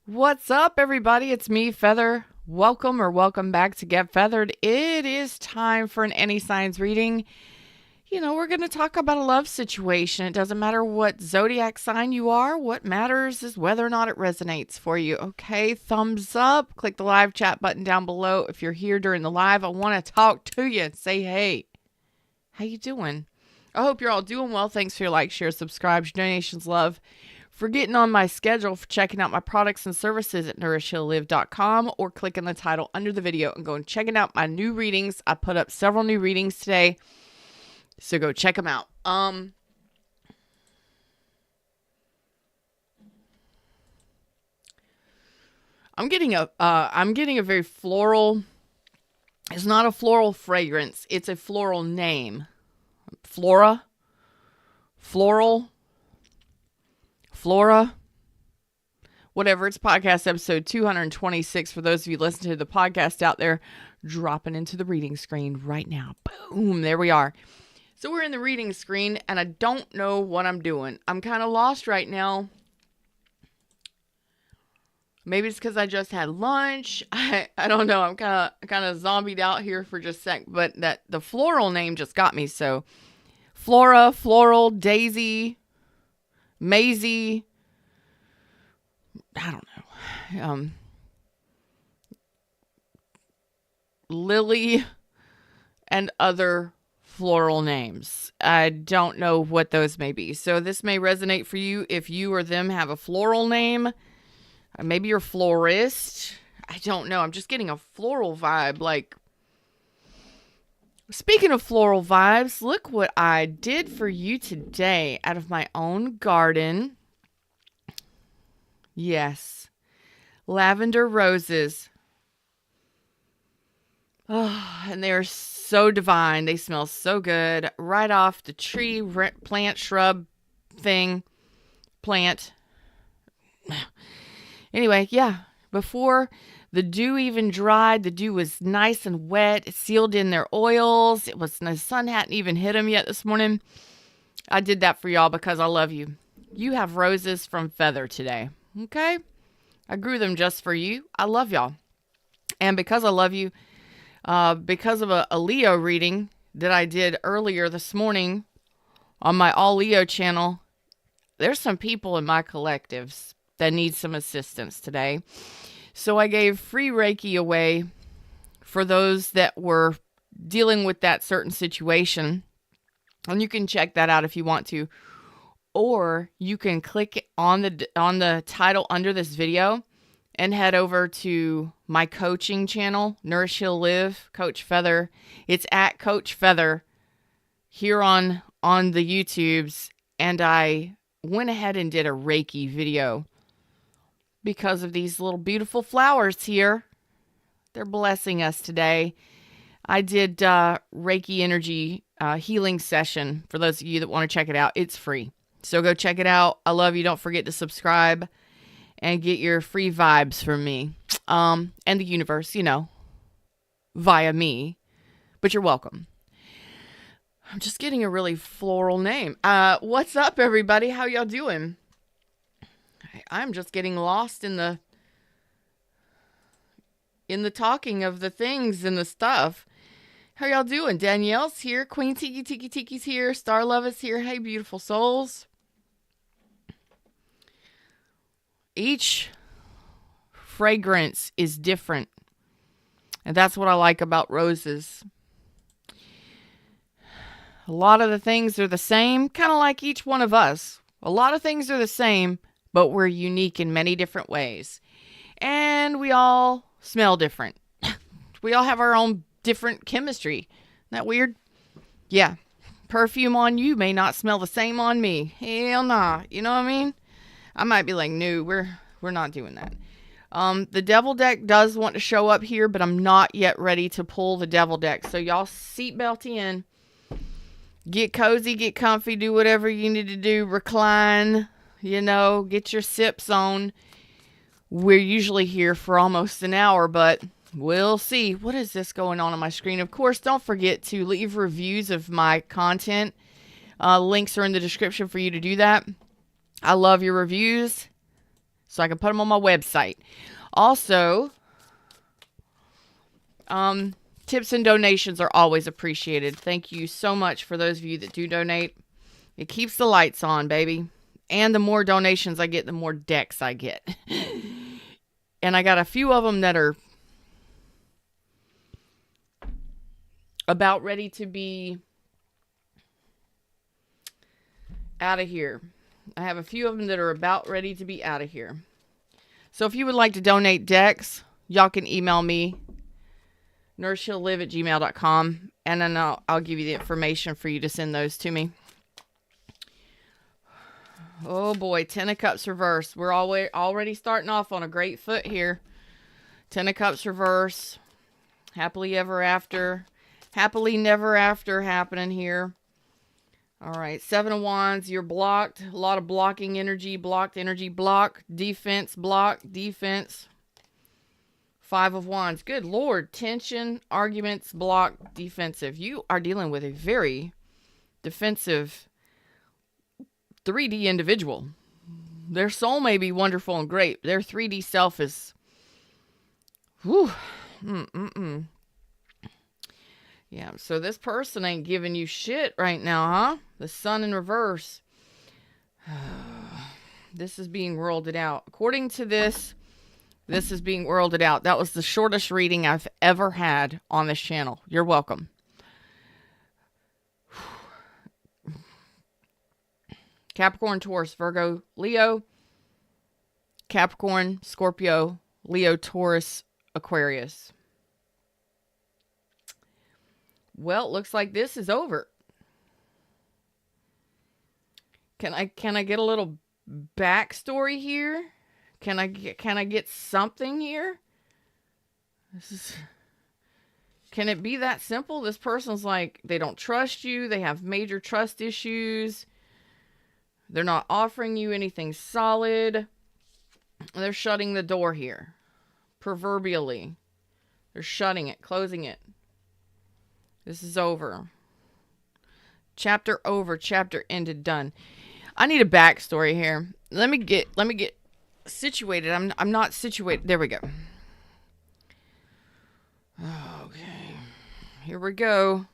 What's up, everybody? It's me, Feather. Welcome back to Get Feathered. It is time for an Any Signs reading. We're going to talk about a love situation. It doesn't matter what zodiac sign you are. What matters is whether or not it resonates for you. Okay, thumbs up. Click the live chat button down below. If you're here during the live, I want to talk to you and say, hey, how you doing? I hope you're all doing well. Thanks for your like, share, subscribe, your donations, love. For getting on my schedule for checking out my products and services at nourishheallive.com or clicking the title under the video and going checking out my new readings. I put up several new readings today, so go check them out. I'm getting a very floral. It's not a floral fragrance. It's a floral name. Flora. Floral. Flora, whatever. It's podcast episode 226 for those of you listening to the podcast out there, dropping into the reading screen right now. Boom, there we are. So we're in the reading screen, and I don't know what I'm doing. I'm kind of lost right now. Maybe it's because I just had lunch. I don't know. I'm kind of zombied out here for just a sec, but that the floral name just got me. So Flora, Floral, Daisy, Maisie, I don't know, Lily, and other floral names. I don't know what those may be. So this may resonate for you if you or them have a floral name. Maybe you're a florist. I don't know. I'm just getting a floral vibe. Like, speaking of floral vibes, look what I did for you today out of my own garden. Yes, lavender roses. Oh, and they're so divine. They smell so good. Right off the tree, plant, shrub thing, plant. Anyway, yeah, before the dew even dried, the dew was nice and wet. It sealed in their oils. The sun hadn't even hit them yet this morning. I did that for y'all because I love you. You have roses from Feather today, okay? I grew them just for you. I love y'all. And because I love you, because of a Leo reading that I did earlier this morning on my All Leo channel, there's some people in my collectives that need some assistance today. So I gave free Reiki away for those that were dealing with that certain situation. And you can check that out if you want to. Or you can click on the title under this video and head over to my coaching channel, Nourish Heal Live, Coach Feather. It's at Coach Feather here on the YouTubes. And I went ahead and did a Reiki video because of these little beautiful flowers here. They're blessing us today. I did Reiki energy healing session for those of you that want to check it out. It's free. So go check it out. I love you. Don't forget to subscribe and get your free vibes from me and the universe, via me. But you're welcome. I'm just getting a really floral name. What's up, everybody? How y'all doing? I'm just getting lost in the talking of the things and the stuff. How y'all doing? Danielle's here. Queen Tiki's here. Star Love is here. Hey, beautiful souls. Each fragrance is different. And that's what I like about roses. A lot of the things are the same, kind of like each one of us. A lot of things are the same, but we're unique in many different ways. And we all smell different. We all have our own different chemistry. Isn't that weird? Yeah. Perfume on you may not smell the same on me. Hell nah. You know what I mean? I might be like, no, we're not doing that. The devil deck does want to show up here, but I'm not yet ready to pull the devil deck. So y'all seatbelt in. Get cozy, get comfy, do whatever you need to do. Recline. Get your sips on. We're usually here for almost an hour, but we'll see. What is this going on my screen? Of course, don't forget to leave reviews of my content. Links are in the description for you to do that. I love your reviews. so I can put them on my website. Also, tips and donations are always appreciated. Thank you so much for those of you that do donate. It keeps the lights on, baby. And the more donations I get, the more decks I get. And I got a few of them that are about ready to be out of here. I have a few of them that are about ready to be out of here. So if you would like to donate decks, y'all can email me, nourishheallive@gmail.com, and then I'll give you the information for you to send those to me. Oh boy, 10 of Cups reverse. We're already starting off on a great foot here. 10 of Cups reverse. Happily ever after. Happily never after happening here. All right, 7 of Wands. You're blocked. A lot of blocking energy. Blocked energy. Block. Defense. Block. Defense. 5 of Wands. Good Lord. Tension. Arguments. Block. Defensive. You are dealing with a very defensive 3D individual. Their soul may be wonderful and great. Their 3D self is... Whew. Yeah, so this person ain't giving you shit right now, huh? The Sun in reverse. This is being worlded out. According to this is being worlded out. That was the shortest reading I've ever had on this channel. You're welcome. Capricorn, Taurus, Virgo, Leo, Capricorn, Scorpio, Leo, Taurus, Aquarius. Well, it looks like this is over. Can I get a little backstory here? Can I get something here? Can it be that simple? This person's like, they don't trust you. They have major trust issues. They're not offering you anything solid. They're shutting the door here. Proverbially. They're shutting it, closing it. This is over. Chapter over. Chapter ended. Done. I need a backstory here. Let me get situated. I'm not situated. There we go. Okay. Here we go.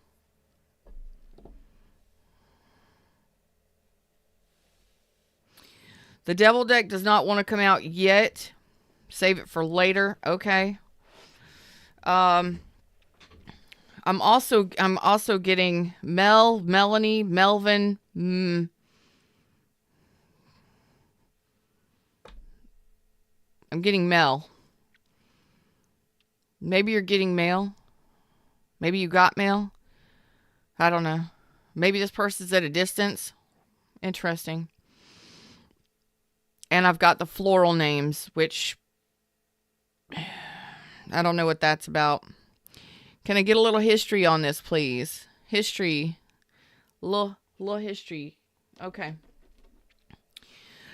The Devil deck does not want to come out yet. Save it for later. Okay. I'm also getting Mel, Melanie, Melvin. I'm getting Mel. Maybe you're getting mail. Maybe you got mail. I don't know. Maybe this person's at a distance. Interesting. And I've got the floral names, which I don't know what that's about. Can I get a little history on this, please? History. Little history. Okay.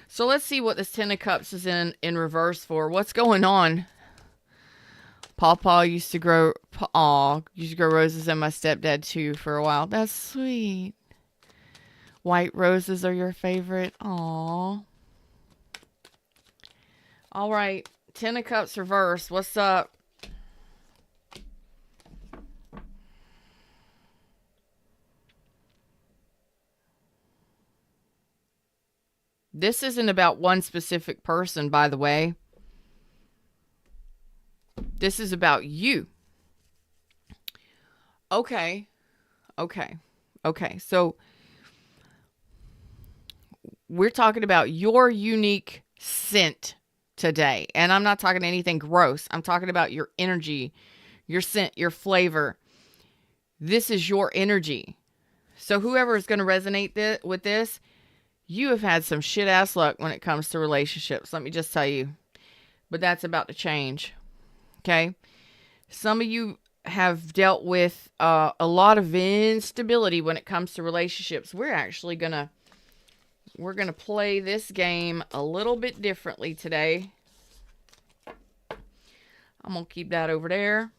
So let's see what this 10 of Cups is in reverse for. What's going on? Pawpaw used to grow roses, and my stepdad too for a while. That's sweet. White roses are your favorite. Aw. All right. 10 of Cups reverse. What's up? This isn't about one specific person, by the way. This is about you. Okay. So we're talking about your unique scent today. And I'm not talking anything gross. I'm talking about your energy, your scent, your flavor. This is your energy. So whoever is going to resonate with this, you have had some shit ass luck when it comes to relationships. Let me just tell you. But that's about to change. Okay? Some of you have dealt with a lot of instability when it comes to relationships. We're actually gonna play this game a little bit differently today. I'm gonna keep that over there.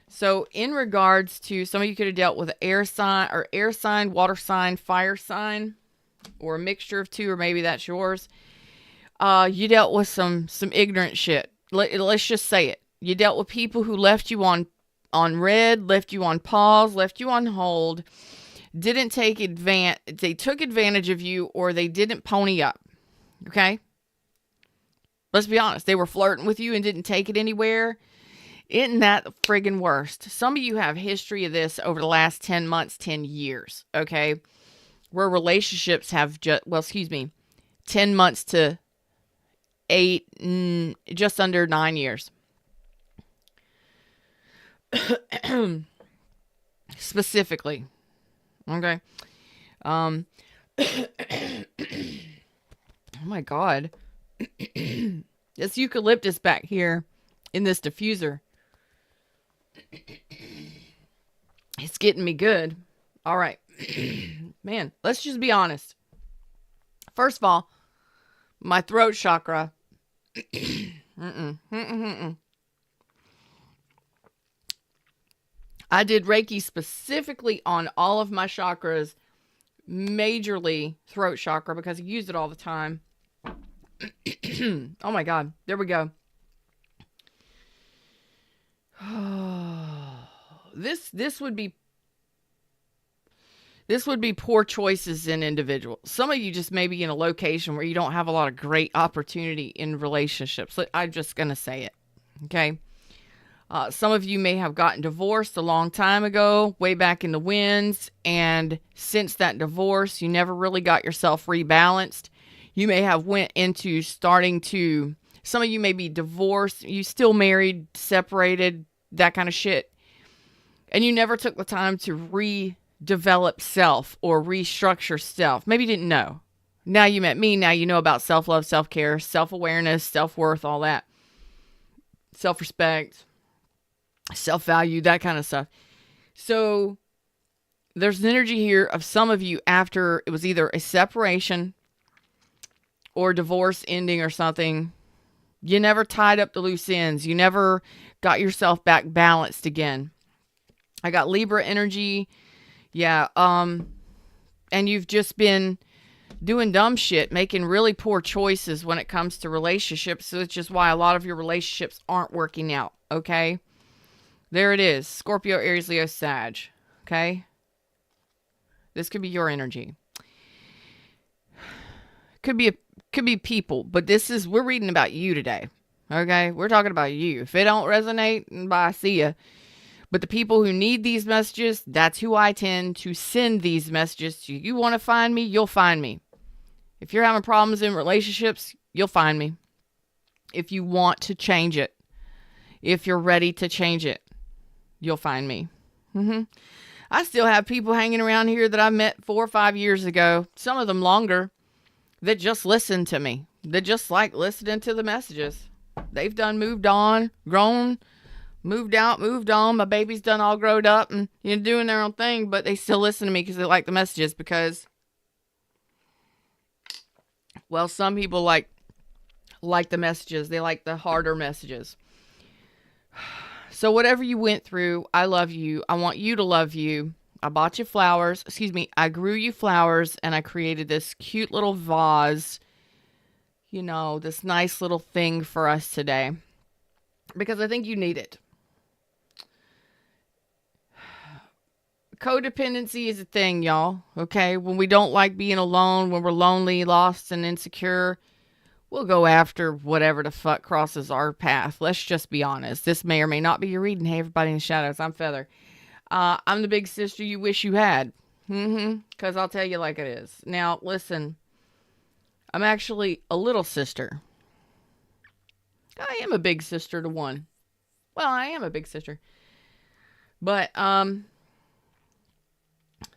So in regards to, some of you could have dealt with an air sign, water sign, fire sign, or a mixture of two, or maybe that's yours. You dealt with some ignorant shit. Let's just say it. You dealt with people who left you on red, left you on pause, left you on hold, didn't take advantage. They took advantage of you, or they didn't pony up. Okay? Let's be honest. They were flirting with you and didn't take it anywhere. Isn't that the friggin' worst? Some of you have history of this over the last 10 months, 10 years. Okay? Where relationships have 10 months to 8, just under 9 years. Specifically. Okay. Oh my God. This eucalyptus back here in this diffuser. It's getting me good. All right. Man, let's just be honest. First of all, my throat chakra. I did Reiki specifically on all of my chakras, majorly throat chakra, because I use it all the time. Oh my God. There we go. This would be poor choices in individuals. Some of you just may be in a location where you don't have a lot of great opportunity in relationships. I'm just going to say it. Okay. Some of you may have gotten divorced a long time ago, way back in the winds. And since that divorce, you never really got yourself rebalanced. You may have went into some of you may be divorced. You still married, separated, that kind of shit. And you never took the time to redevelop self or restructure self. Maybe you didn't know. Now you met me. Now you know about self-love, self-care, self-awareness, self-worth, all that. Self-respect, self-value, that kind of stuff. So there's an energy here of some of you after it was either a separation or divorce ending or something. You never tied up the loose ends. You never got yourself back balanced again. I got Libra energy. Yeah. And you've just been doing dumb shit, making really poor choices when it comes to relationships. So it's just why a lot of your relationships aren't working out. Okay. There it is. Scorpio, Aries, Leo, Sag. Okay. This could be your energy. Could be people, but we're reading about you today. Okay. We're talking about you. If it don't resonate, bye, see ya. But the people who need these messages, that's who I tend to send these messages to. You want to find me, you'll find me. If you're having problems in relationships, you'll find me. If you want to change it, if you're ready to change it, you'll find me. I still have people hanging around here that I met 4 or 5 years ago, some of them longer, that just listen to me. That just like listening to the messages. They've done moved on, grown, moved out, moved on. My baby's done all grown up and doing their own thing, but they still listen to me because they like the messages. Because, well, some people like the messages. They like the harder messages. So whatever you went through, I love you. I want you to love you. I bought you flowers. I grew you flowers, and I created this cute little vase. This nice little thing for us today. Because I think you need it. Codependency is a thing, y'all. Okay? When we don't like being alone, when we're lonely, lost, and insecure, we'll go after whatever the fuck crosses our path. Let's just be honest. This may or may not be your reading. Hey, everybody in the shadows. I'm Feather. I'm the big sister you wish you had. Because I'll tell you like it is. Now, listen. I'm actually a little sister. I am a big sister to one. Well, I am a big sister. But,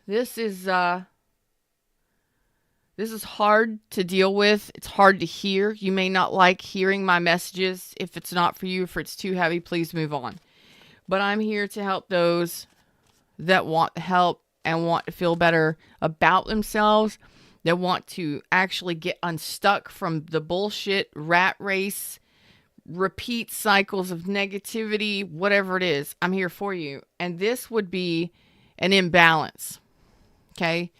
this is hard to deal with. It's hard to hear. You may not like hearing my messages. If it's not for you, if it's too heavy, please move on. But I'm here to help those that want help and want to feel better about themselves, that want to actually get unstuck from the bullshit rat race, repeat cycles of negativity, whatever it is. I'm here for you. And this would be an imbalance. Okay?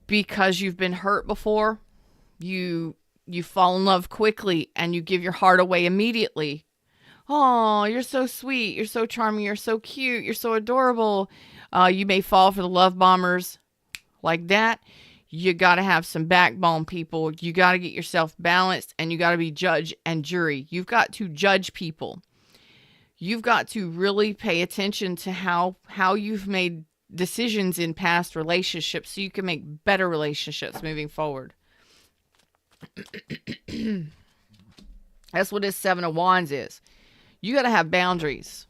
Because you've been hurt before. You you fall in love quickly and you give your heart away immediately. Oh, you're so sweet. You're so charming. You're so cute. You're so adorable. You may fall for the love bombers like that. You got to have some backbone, people. You got to get yourself balanced, and you got to be judge and jury. You've got to judge people. You've got to really pay attention to how you've made decisions in past relationships so you can make better relationships moving forward. That's what this Seven of Wands is. You got to have boundaries.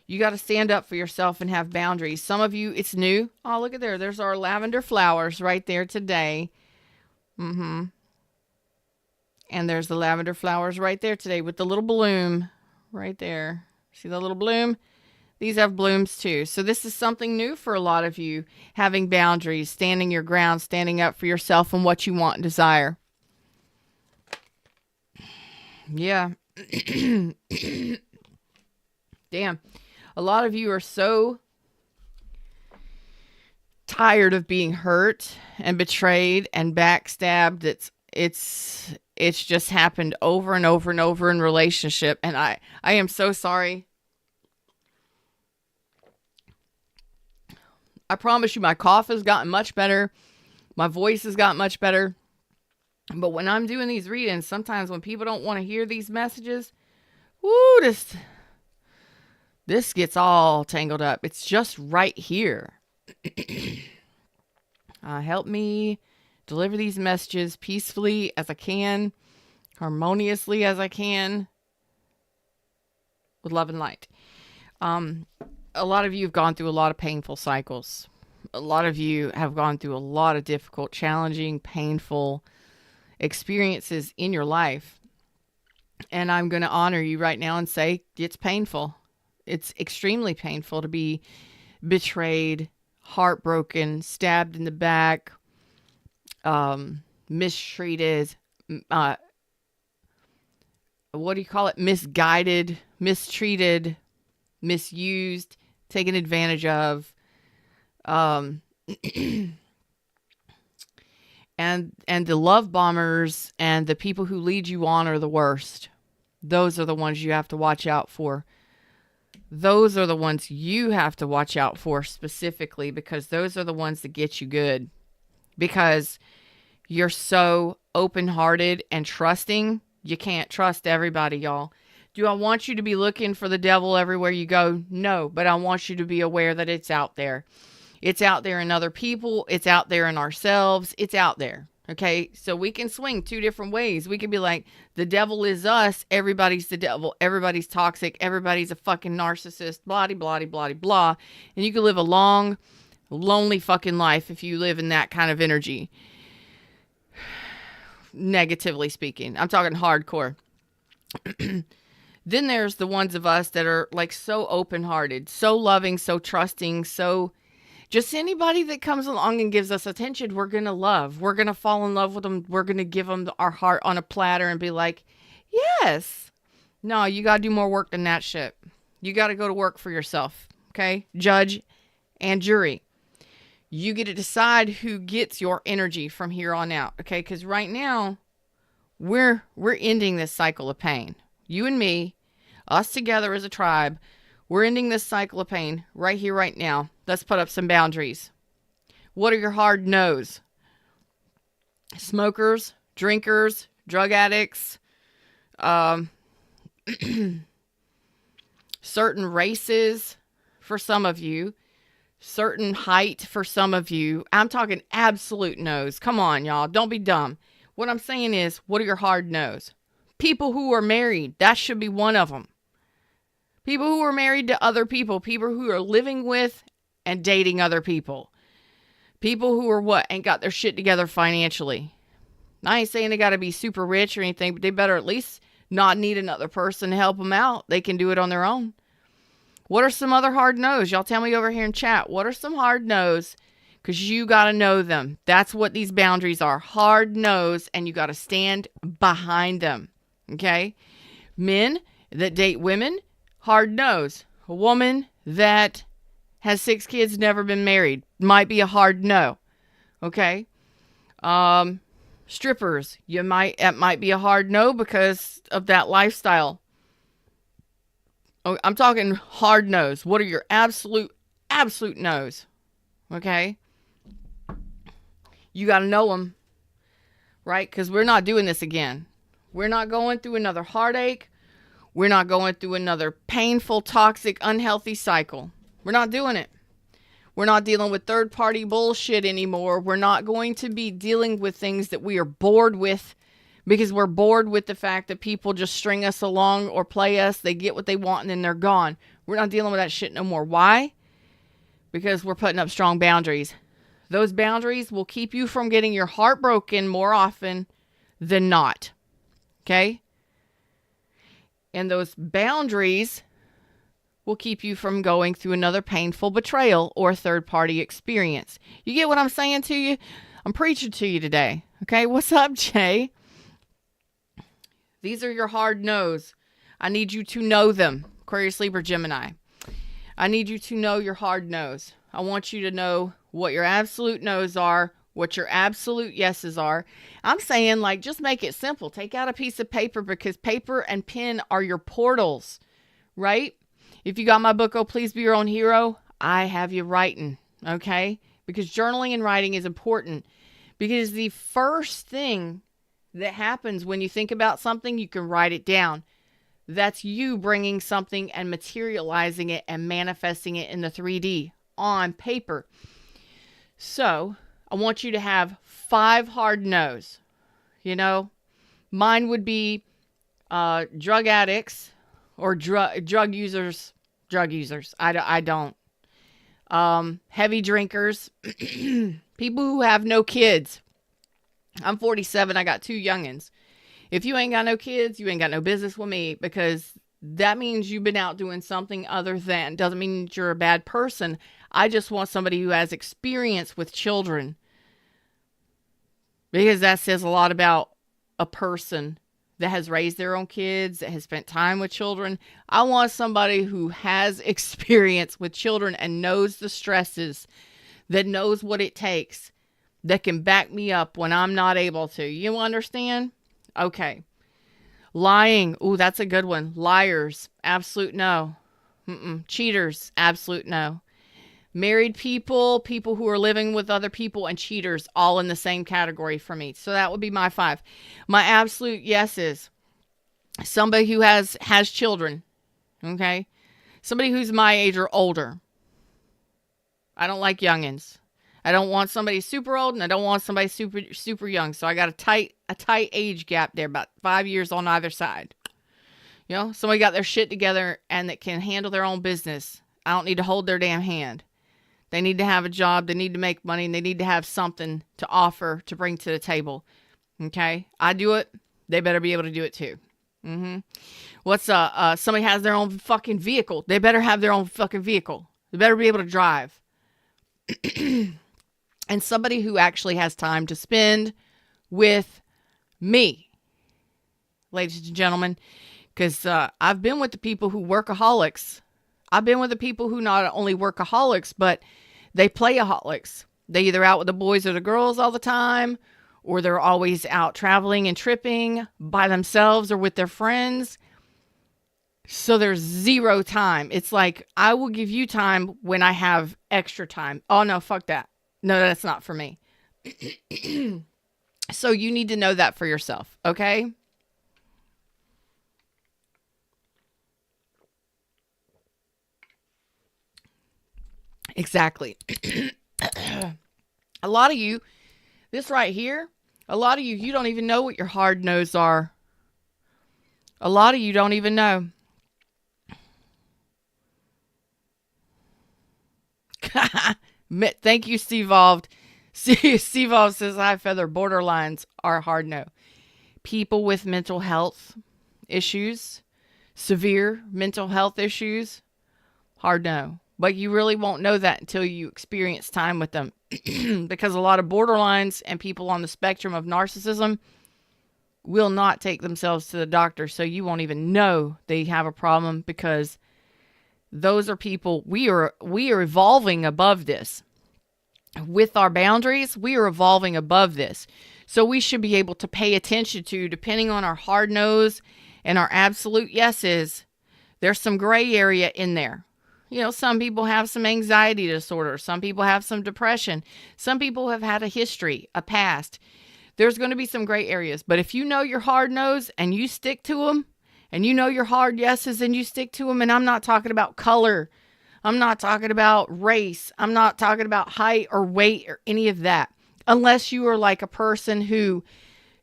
You got to stand up for yourself and have boundaries. Some of you, it's new. Oh, look at there. There's our lavender flowers right there today. And there's the lavender flowers right there today with the little bloom right there. See the little bloom? These have blooms too. So this is something new for a lot of you. Having boundaries, standing your ground, standing up for yourself and what you want and desire. Yeah. Damn. A lot of you are so tired of being hurt and betrayed and backstabbed. It's just happened over and over and over in relationship. And I am so sorry. I promise you my cough has gotten much better. My voice has gotten much better. But when I'm doing these readings, sometimes when people don't want to hear these messages, woo, this gets all tangled up. It's just right here. Help me deliver these messages peacefully as I can, harmoniously as I can, with love and light. A lot of you have gone through a lot of painful cycles. A lot of you have gone through a lot of difficult, challenging, painful experiences in your life. And I'm going to honor you right now and say it's painful. It's extremely painful to be betrayed, heartbroken, stabbed in the back, mistreated, what do you call it? Misguided, mistreated, misused, taken advantage of. And the love bombers and the people who lead you on are the worst. Those are the ones you have to watch out for. Those are the ones you have to watch out for specifically, because those are the ones that get you good. Because you're so open-hearted and trusting. You can't trust everybody, y'all. Do I want you to be looking for the devil everywhere you go? No, but I want you to be aware that it's out there. It's out there in other people. It's out there in ourselves. It's out there. Okay, so we can swing two different ways. We can be like, the devil is us. Everybody's the devil. Everybody's toxic. Everybody's a fucking narcissist. Blah, blah, blah, blah. And you can live a long, lonely fucking life if you live in that kind of energy. Negatively speaking. I'm talking hardcore. Then there's the ones of us that are like so open-hearted, so loving, so trusting, so... Just anybody that comes along and gives us attention, we're going to love. We're going to fall in love with them. We're going to give them our heart on a platter and be like, yes. No, you got to do more work than that shit. You got to go to work for yourself. Okay? Judge and jury. You get to decide who gets your energy from here on out. Okay? Because right now, we're ending this cycle of pain. You and me, us together as a tribe, we're ending this cycle of pain right here, right now. Let's put up some boundaries. What are your hard no's? Smokers, drinkers, drug addicts, certain races for some of you, certain height for some of you. I'm talking absolute no's. Come on, y'all. Don't be dumb. What I'm saying is, what are your hard no's? People who are married, that should be one of them. People who are married to other people. People who are living with and dating other people. People who are what? Ain't got their shit together financially. I ain't saying they got to be super rich or anything, but they better at least not need another person to help them out. They can do it on their own. What are some other hard no's? Y'all tell me over here in chat. What are some hard no's? Because you got to know them. That's what these boundaries are. Hard no's, and you got to stand behind them. Okay? Men that date women, hard no's. A woman that has 6 kids, never been married, might be a hard no. Okay? Strippers, it might be a hard no because of that lifestyle. Oh, I'm talking hard no's. What are your absolute no's? Okay? You got to know them, right? Because we're not doing this again. We're not going through another heartache. We're not going through another painful, toxic, unhealthy cycle. We're not doing it. We're not dealing with third-party bullshit anymore. We're not going to be dealing with things that we are bored with because we're bored with the fact that people just string us along or play us. They get what they want and then they're gone. We're not dealing with that shit no more. Why? Because we're putting up strong boundaries. Those boundaries will keep you from getting your heart broken more often than not. Okay? And those boundaries will keep you from going through another painful betrayal or third-party experience. You get what I'm saying to you? I'm preaching to you today. Okay? What's up, Jay? These are your hard no's. I need you to know them. Aquarius, Libra, Gemini. I need you to know your hard no's. I want you to know what your absolute no's are, what your absolute yeses are. I'm saying, like, just make it simple. Take out a piece of paper because paper and pen are your portals, right? If you got my book, Oh, Please Be Your Own Hero, I have you writing, okay? Because journaling and writing is important. Because the first thing that happens when you think about something, you can write it down. That's you bringing something and materializing it and manifesting it in the 3D on paper. So I want you to have 5 hard no's. You know, mine would be drug addicts or drug users. I don't. Heavy drinkers. People who have no kids. I'm 47. I got 2 youngins. If you ain't got no kids, you ain't got no business with me, because that means you've been out doing something other than. Doesn't mean you're a bad person. I just want somebody who has experience with children, because that says a lot about a person that has raised their own kids, that has spent time with children. I want somebody who has experience with children and knows the stresses, that knows what it takes, that can back me up when I'm not able to. You understand? Okay. Lying. Ooh, that's a good one. Liars. Absolute no. Cheaters. Absolute no. Married people, people who are living with other people, and cheaters, all in the same category for me. So that would be my 5. My absolute yeses. Somebody who has children. Okay? Somebody who's my age or older. I don't like youngins. I don't want somebody super old, and I don't want somebody super young. So I got a tight age gap there, about 5 years on either side. You know, somebody got their shit together and that can handle their own business. I don't need to hold their damn hand. They need to have a job, they need to make money, and they need to have something to offer to bring to the table. Okay? I do it, they better be able to do it too. What's somebody has their own fucking vehicle. They better have their own fucking vehicle. They better be able to drive. And somebody who actually has time to spend with me, ladies and gentlemen, because I've been with the people who workaholics. I've been with the people who not only workaholics, but they playaholics. They either out with the boys or the girls all the time, or they're always out traveling and tripping by themselves or with their friends. So there's zero time. It's like, I will give you time when I have extra time. Oh, no, fuck that. No, that's not for me. So you need to know that for yourself, okay? Exactly. A lot of you, this right here, a lot of you, you don't even know what your hard no's are. A lot of you don't even know. Thank you, Steve-Volved. Steve-Volved says, high feather borderlines are hard no. People with mental health issues, severe mental health issues, hard no. But you really won't know that until you experience time with them. Because a lot of borderlines and people on the spectrum of narcissism will not take themselves to the doctor. So you won't even know they have a problem, because those are people, we are evolving above this. With our boundaries, we are evolving above this So we should be able to pay attention to, depending on our hard nose and our absolute yeses, there's some gray area in there. You know, some people have some anxiety disorder. Some people have some depression. Some people have had a history, a past. There's going to be some gray areas. But if you know your hard nose and you stick to them, and you know your hard yeses and you stick to them, and I'm not talking about color, I'm not talking about race, I'm not talking about height or weight or any of that. Unless you are like a person who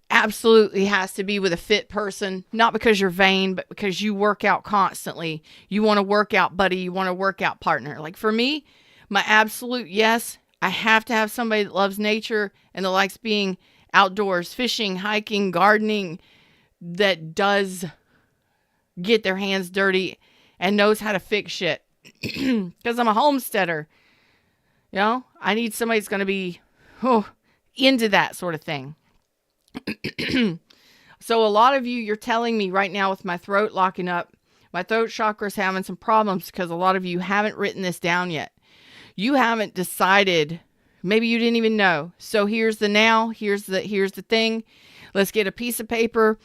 absolutely has to be with a fit person, not because you're vain, but because you work out constantly. You want a workout buddy, you want a workout partner. Like for me, my absolute yes, I have to have somebody that loves nature and that likes being outdoors, fishing, hiking, gardening, that does get their hands dirty and knows how to fix shit. Because I'm a homesteader. You know, I need somebody that's going to be into that sort of thing. So a lot of you, you're telling me right now with my throat locking up, my throat chakra is having some problems because a lot of you haven't written this down yet. You haven't decided. Maybe you didn't even know. So here's the now. Here's the thing. Let's get a piece of paper.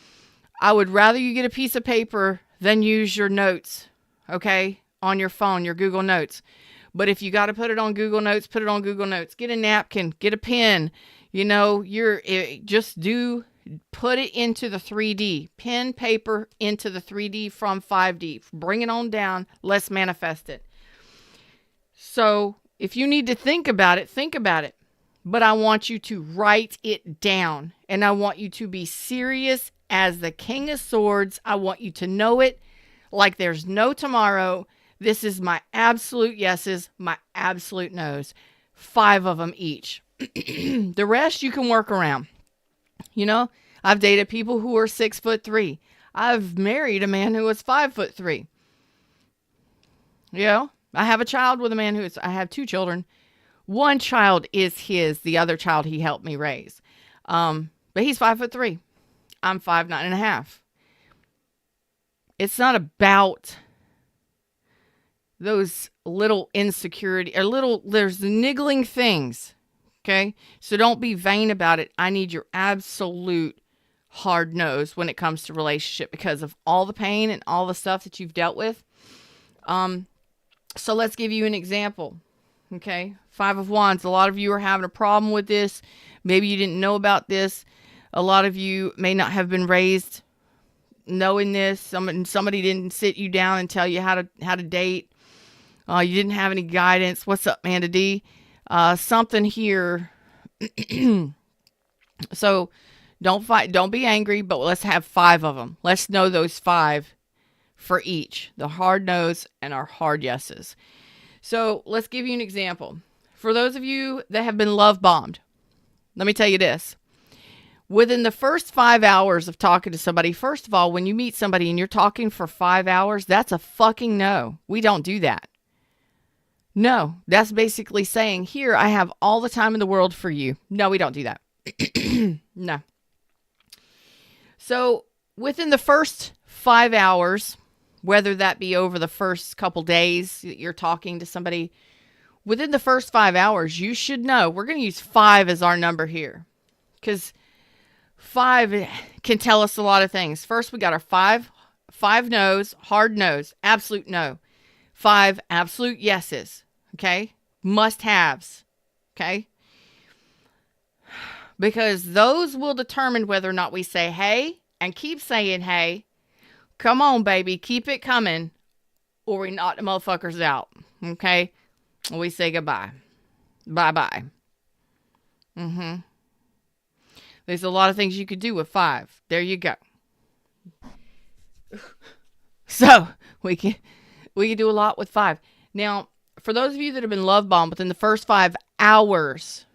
I would rather you get a piece of paper than use your notes, okay, on your phone, your Google Notes. But if you got to put it on Google Notes, put it on Google Notes. Get a napkin, get a pen. You know, put it into the 3D. Pen, paper into the 3D from 5D. Bring it on down. Let's manifest it. So if you need to think about it, think about it. But I want you to write it down. And I want you to be serious as the King of Swords. I want you to know it like there's no tomorrow. This is my absolute yeses, my absolute no's. 5 of them each. The rest you can work around. You know, I've dated people who are 6'3". I've married a man who was 5'3". You know, I have a child with a man I have 2 children. One child is his, the other child he helped me raise. But he's 5'3". I'm 5'9.5". It's not about those little insecurity or there's niggling things. Okay. So don't be vain about it. I need your absolute hard nose when it comes to relationship because of all the pain and all the stuff that you've dealt with. So let's give you an example. Okay. 5 of Wands. A lot of you are having a problem with this. Maybe you didn't know about this. A lot of you may not have been raised knowing this. Somebody didn't sit you down and tell you how to date. You didn't have any guidance. What's up, Amanda D? Something here. So don't fight. Don't be angry, but let's have 5 of them. Let's know those 5 for each. The hard no's and our hard yeses. So let's give you an example. For those of you that have been love bombed, let me tell you this. Within the first 5 hours of talking to somebody, first of all, when you meet somebody and you're talking for 5 hours, that's a fucking no. We don't do that. No, that's basically saying, here, I have all the time in the world for you. No, we don't do that. No. So within the first 5 hours, whether that be over the first couple days that you're talking to somebody, within the first 5 hours, you should know. We're going to use 5 as our number here because 5 can tell us a lot of things. First, we got our 5 no's, hard no's, absolute no. 5 absolute yeses, okay? Must-haves, okay? Because those will determine whether or not we say hey and keep saying hey. Come on, baby, keep it coming, or we knock the motherfuckers out, okay? We say goodbye. Bye-bye. There's a lot of things you could do with 5. There you go. So, we can do a lot with 5. Now, for those of you that have been love bombed within the first 5 hours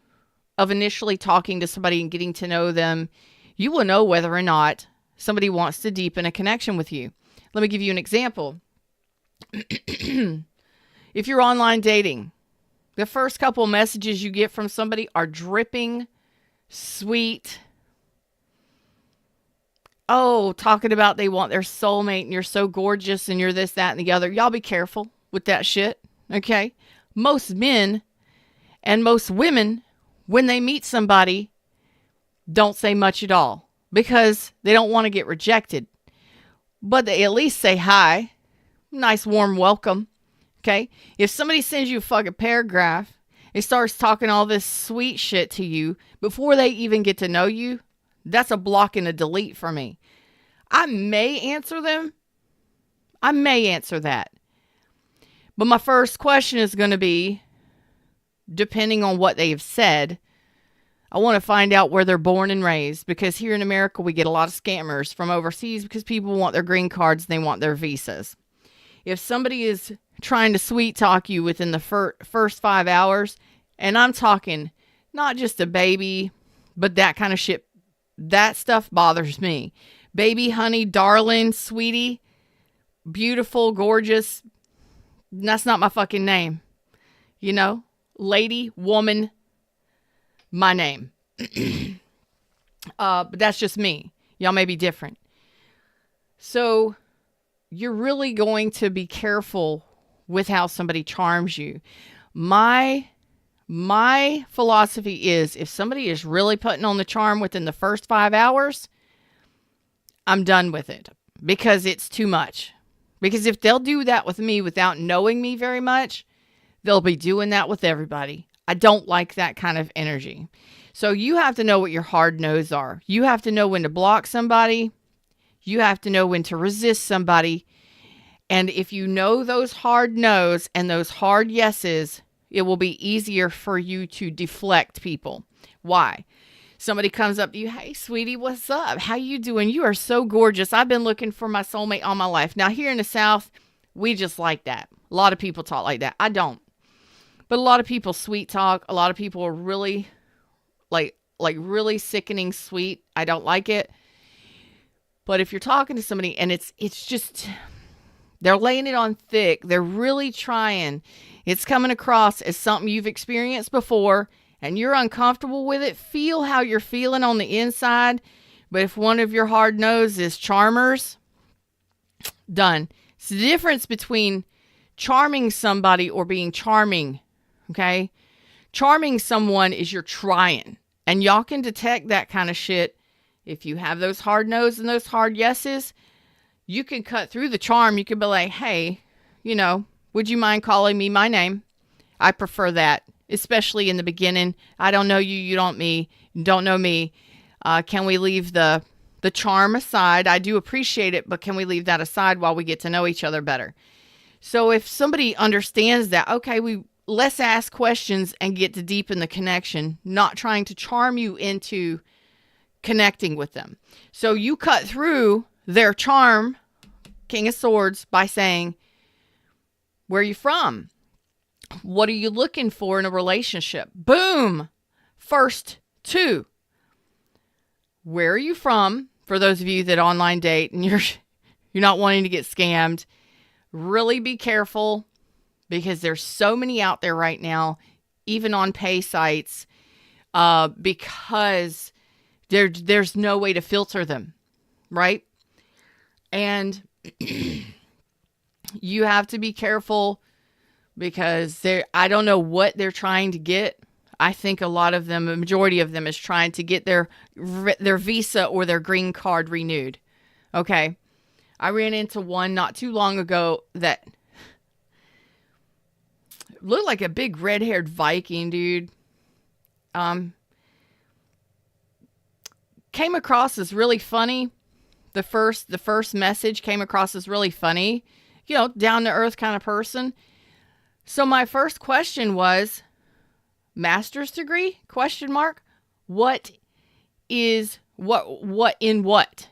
of initially talking to somebody and getting to know them, you will know whether or not somebody wants to deepen a connection with you. Let me give you an example. If you're online dating, the first couple messages you get from somebody are dripping, sweet. Oh, talking about they want their soulmate and you're so gorgeous and you're this, that, and the other. Y'all be careful with that shit, okay? Most men and most women, when they meet somebody, don't say much at all because they don't want to get rejected. But they at least say hi. Nice warm welcome. Okay? If somebody sends you a fucking paragraph and starts talking all this sweet shit to you before they even get to know you, that's a block and a delete for me. I may answer them. I may answer that. But my first question is going to be, depending on what they've said, I want to find out where they're born and raised, because here in America, we get a lot of scammers from overseas because people want their green cards and they want their visas. If somebody is trying to sweet talk you within the first 5 hours, and I'm talking not just a baby, but that kind of shit, that stuff bothers me. Baby, honey, darling, sweetie, beautiful, gorgeous. That's not my fucking name. You know? Lady, woman, my name. But that's just me. Y'all may be different. So you're really going to be careful with how somebody charms you. My philosophy is, if somebody is really putting on the charm within the first 5 hours, I'm done with it because it's too much. Because if they'll do that with me without knowing me very much, they'll be doing that with everybody. I don't like that kind of energy. So you have to know what your hard no's are. You have to know when to block somebody. You have to know when to resist somebody. And if you know those hard no's and those hard yeses, it will be easier for you to deflect people. Why? Somebody comes up to you, hey, sweetie, what's up? How you doing? You are so gorgeous. I've been looking for my soulmate all my life. Now, here in the South, we just like that. A lot of people talk like that. I don't. But a lot of people sweet talk. A lot of people are really, like really sickening sweet. I don't like it. But if you're talking to somebody and it's just, they're laying it on thick. They're really trying. It's coming across as something you've experienced before and you're uncomfortable with it. Feel how you're feeling on the inside. But if one of your hard no's is charmers, done. It's the difference between charming somebody or being charming. Okay? Charming someone is you're trying. And y'all can detect that kind of shit. If you have those hard no's and those hard yeses, you can cut through the charm. You can be like, hey, would you mind calling me my name? I prefer that, especially in the beginning. I don't know you, you don't know me. Can we leave the charm aside? I do appreciate it, but can we leave that aside while we get to know each other better? So if somebody understands that, okay, let's ask questions and get to deepen the connection, not trying to charm you into connecting with them. So you cut through their charm, King of Swords, by saying, where are you from? What are you looking for in a relationship? Boom! First two. Where are you from? For those of you that online date and you're not wanting to get scammed, really be careful because there's so many out there right now, even on pay sites, because there's no way to filter them, right? And you have to be careful because I don't know what they're trying to get. I think a lot of them, a majority of them, is trying to get their visa or their green card renewed. Okay. I ran into one not too long ago that looked like a big red-haired Viking, dude. Came across as really funny. The first message came across as really funny. Down to earth kind of person. So my first question was, master's degree? ? What is what in what? ?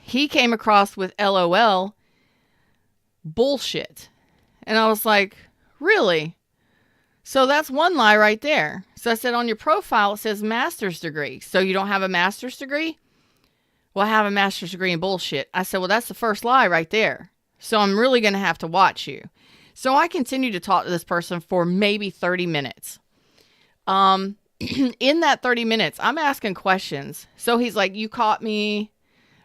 He came across with LOL, bullshit. And I was like, really? So that's one lie right there. So I said, on your profile, it says master's degree. So you don't have a master's degree? Well, I have a master's degree in bullshit. I said, well, that's the first lie right there. So I'm really going to have to watch you. So I continued to talk to this person for maybe 30 minutes. In that 30 minutes, I'm asking questions. So he's like, you caught me.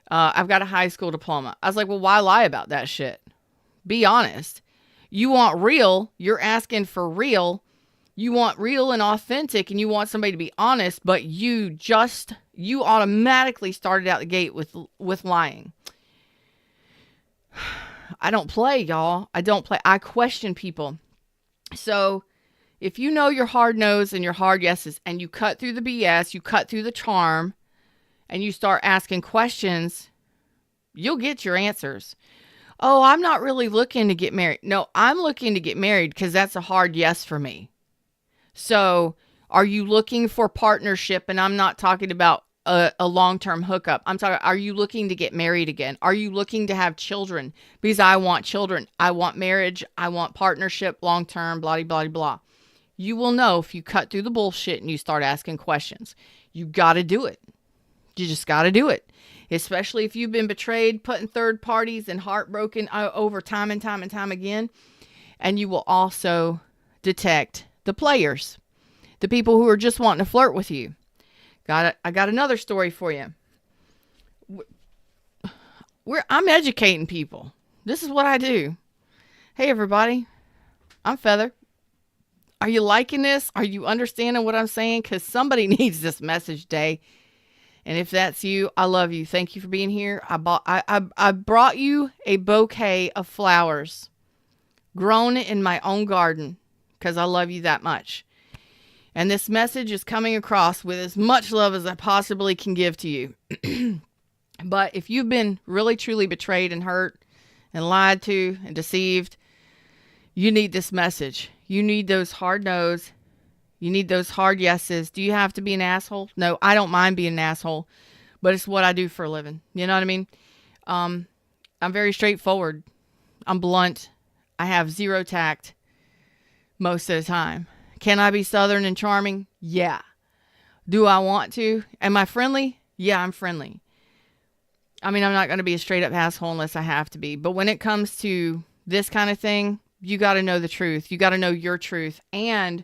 I've got a high school diploma. I was like, well, why lie about that shit? Be honest. You want real. You're asking for real. You want real and authentic, and you want somebody to be honest, but you automatically started out the gate with lying. I don't play, y'all. I don't play. I question people. So if you know your hard no's and your hard yeses, and you cut through the BS, you cut through the charm, and you start asking questions, you'll get your answers. Oh, I'm not really looking to get married. No, I'm looking to get married because that's a hard yes for me. So are you looking for partnership? And I'm not talking about a long-term hookup. I'm talking, are you looking to get married again? Are you looking to have children? Because I want children. I want marriage. I want partnership, long-term, blah, blah, blah. You will know if you cut through the bullshit and you start asking questions. You got to do it. You just got to do it. Especially if you've been betrayed, put in third parties, and heartbroken over time and time and time again. And you will also detect the players, the people who are just wanting to flirt with you. I got another story for you. I'm educating people. This is what I do. Hey, everybody. I'm Feather. Are you liking this? Are you understanding what I'm saying? Because somebody needs this message today. And if that's you, I love you. Thank you for being here. I brought you a bouquet of flowers grown in my own garden because I love you that much. And this message is coming across with as much love as I possibly can give to you. But if you've been really, truly betrayed and hurt and lied to and deceived, you need this message. You need those hard no's. You need those hard yeses. Do you have to be an asshole? No, I don't mind being an asshole, but it's what I do for a living. You know what I mean? I'm very straightforward. I'm blunt. I have zero tact most of the time. Can I be southern and charming? Yeah. Do I want to? Am I friendly? Yeah, I'm friendly. I mean, I'm not going to be a straight up asshole unless I have to be. But when it comes to this kind of thing, you got to know the truth. You got to know your truth. And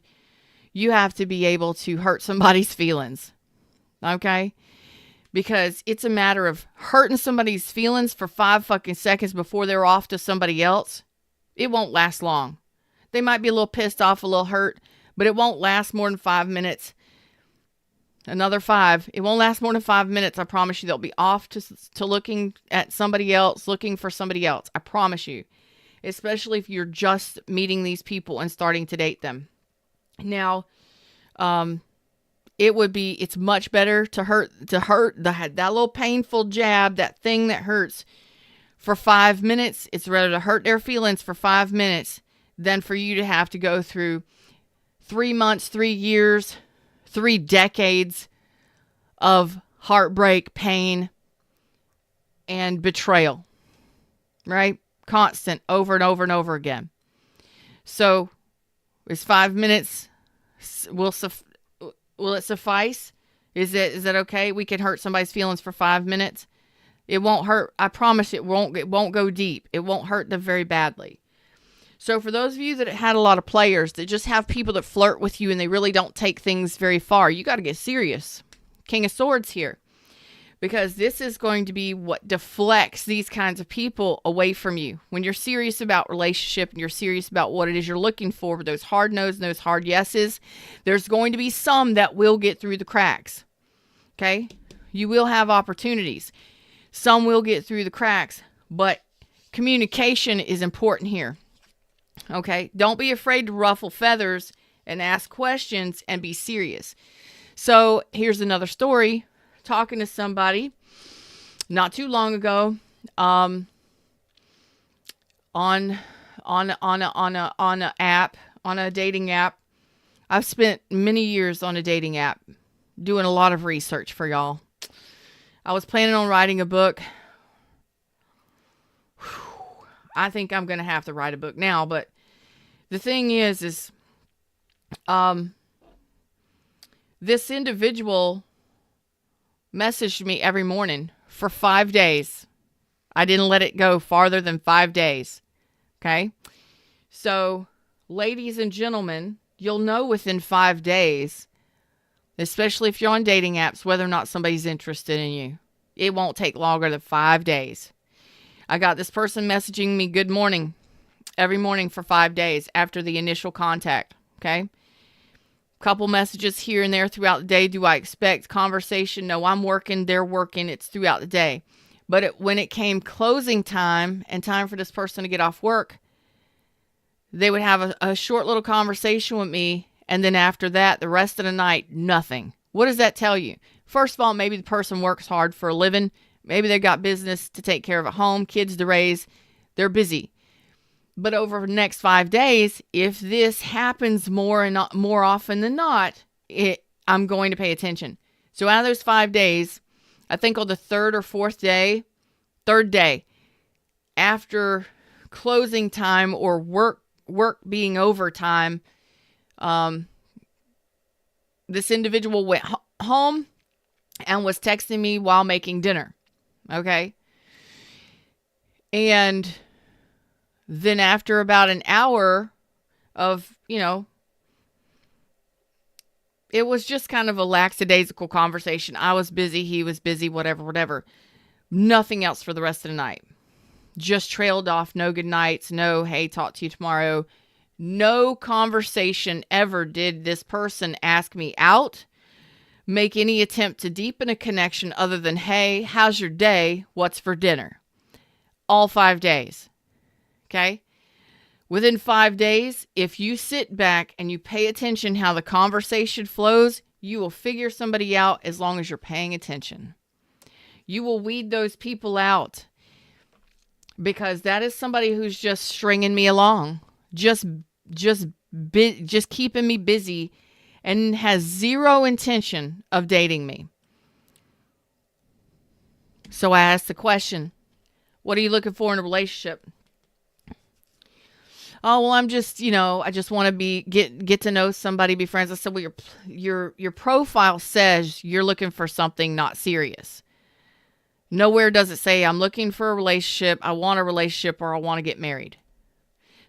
you have to be able to hurt somebody's feelings. Okay? Because it's a matter of hurting somebody's feelings for 5 fucking seconds before they're off to somebody else. It won't last long. They might be a little pissed off, a little hurt, but it won't last more than 5 minutes. Another 5. It won't last more than 5 minutes. I promise you they'll be off to looking at somebody else, looking for somebody else. I promise you. Especially if you're just meeting these people and starting to date them. Now, it's much better to hurt that little painful jab, that thing that hurts for 5 minutes. It's rather to hurt their feelings for 5 minutes than for you to have to go through 3 months, 3 years, 3 decades of heartbreak, pain, and betrayal, right? Constant, over and over and over again. So, is 5 minutes, will it suffice? Is that okay? We can hurt somebody's feelings for 5 minutes. It won't hurt. I promise it won't go deep. It won't hurt them very badly. So for those of you that had a lot of players that just have people that flirt with you and they really don't take things very far, you got to get serious. King of Swords here. Because this is going to be what deflects these kinds of people away from you. When you're serious about relationship and you're serious about what it is you're looking for, those hard no's and those hard yeses, there's going to be some that will get through the cracks. Okay? You will have opportunities. Some will get through the cracks, but communication is important here. Okay? Don't be afraid to ruffle feathers and ask questions and be serious. So here's another story. Talking to somebody not too long ago, on a dating app. I've spent many years on a dating app doing a lot of research for y'all. I was planning on writing a book. I think I'm going to have to write a book now, but the thing is this individual messaged me every morning for 5 days. I didn't let it go farther than 5 days. Okay? So, ladies and gentlemen, you'll know within 5 days, especially if you're on dating apps, whether or not somebody's interested in you. It won't take longer than 5 days. I got this person messaging me good morning every morning for 5 days after the initial contact. Okay? Couple messages here and there throughout the day. Do I expect conversation? No, I'm working, they're working. It's throughout the day. But when it came closing time and time for this person to get off work, they would have a short little conversation with me. And then after that, the rest of the night, nothing. What does that tell you? First of all, maybe the person works hard for a living. Maybe they've got business to take care of at home, kids to raise. They're busy. But over the next 5 days, if this happens more and not more often than not, I'm going to pay attention. So out of those 5 days, I think on the third day, after closing time or work being overtime, this individual went home and was texting me while making dinner. Okay. And then after about an hour of, it was just kind of a lackadaisical conversation. I was busy. He was busy, whatever. Nothing else for the rest of the night. Just trailed off. No good nights. No, hey, talk to you tomorrow. No conversation ever did this person ask me out, make any attempt to deepen a connection other than, hey, how's your day? What's for dinner? All 5 days. Okay? Within 5 days, if you sit back and you pay attention how the conversation flows, you will figure somebody out as long as you're paying attention. You will weed those people out because that is somebody who's just stringing me along, just keeping me busy and has zero intention of dating me. So I asked the question, what are you looking for in a relationship? Oh, well, I'm just, I just want to get to know somebody, be friends. I said, well, your profile says you're looking for something not serious. Nowhere does it say I'm looking for a relationship, I want a relationship, or I want to get married.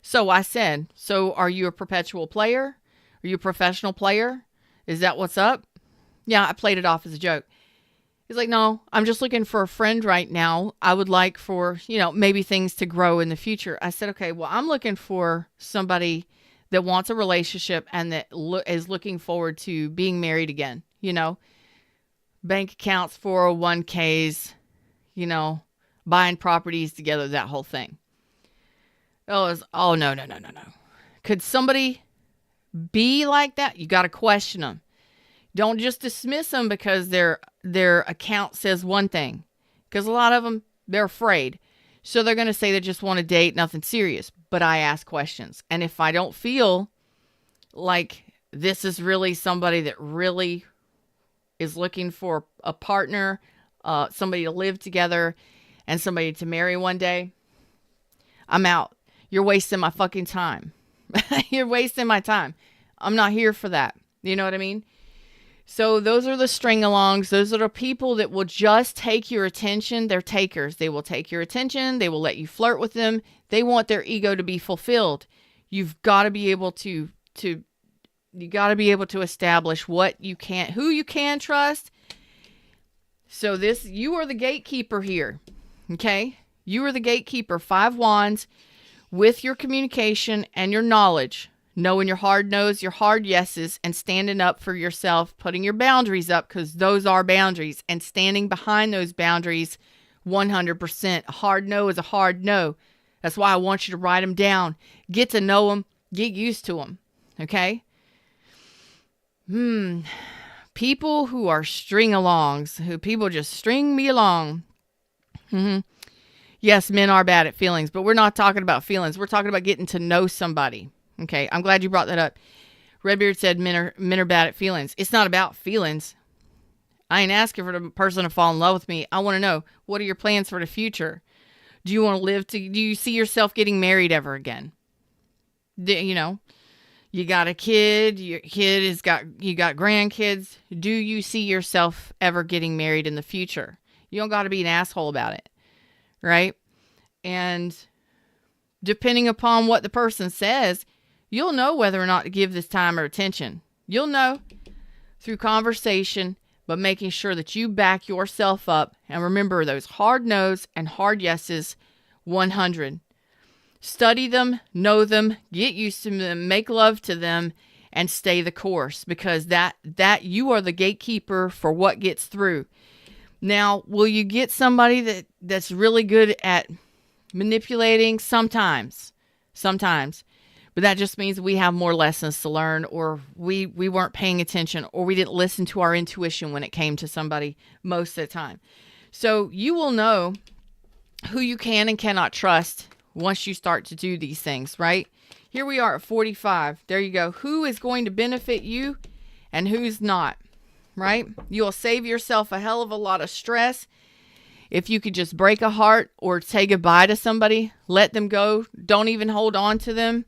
So I said, so are you a perpetual player? Are you a professional player? Is that what's up? Yeah, I played it off as a joke. He's like, no, I'm just looking for a friend right now. I would like for, maybe things to grow in the future. I said, okay, well, I'm looking for somebody that wants a relationship and that is looking forward to being married again. Bank accounts, 401ks, buying properties together, that whole thing. Oh, no. Could somebody be like that? You got to question them. Don't just dismiss them because their account says one thing. Because a lot of them, they're afraid. So they're going to say they just want to date, nothing serious. But I ask questions. And if I don't feel like this is really somebody that really is looking for a partner, somebody to live together, and somebody to marry one day, I'm out. You're wasting my fucking time. You're wasting my time. I'm not here for that. You know what I mean? So those are the string-alongs. Those are the people that will just take your attention. They're takers. They will take your attention. They will let you flirt with them. They want their ego to be fulfilled. You've got to be able to establish who you can trust. So you are the gatekeeper here. Okay? You are the gatekeeper. 5 wands with your communication and your knowledge. Knowing your hard no's, your hard yeses, and standing up for yourself, putting your boundaries up because those are boundaries, and standing behind those boundaries 100%. A hard no is a hard no. That's why I want you to write them down. Get to know them. Get used to them. Okay? People who are string-alongs, who people just string me along. Yes, men are bad at feelings, but we're not talking about feelings. We're talking about getting to know somebody. Okay, I'm glad you brought that up. Redbeard said men are bad at feelings. It's not about feelings. I ain't asking for the person to fall in love with me. I want to know, what are your plans for the future? Do you want to do you see yourself getting married ever again? You got a kid, you got grandkids. Do you see yourself ever getting married in the future? You don't got to be an asshole about it, right? And depending upon what the person says, you'll know whether or not to give this time or attention. You'll know through conversation, but making sure that you back yourself up. And remember those hard no's and hard yeses, 100. Study them, know them, get used to them, make love to them, and stay the course, because that you are the gatekeeper for what gets through. Now, will you get somebody that's really good at manipulating? Sometimes. But that just means we have more lessons to learn, or we weren't paying attention, or we didn't listen to our intuition when it came to somebody most of the time. So you will know who you can and cannot trust once you start to do these things, right? Here we are at 45. There you go. Who is going to benefit you and who's not, right? You will save yourself a hell of a lot of stress if you could just break a heart or say goodbye to somebody. Let them go. Don't even hold on to them.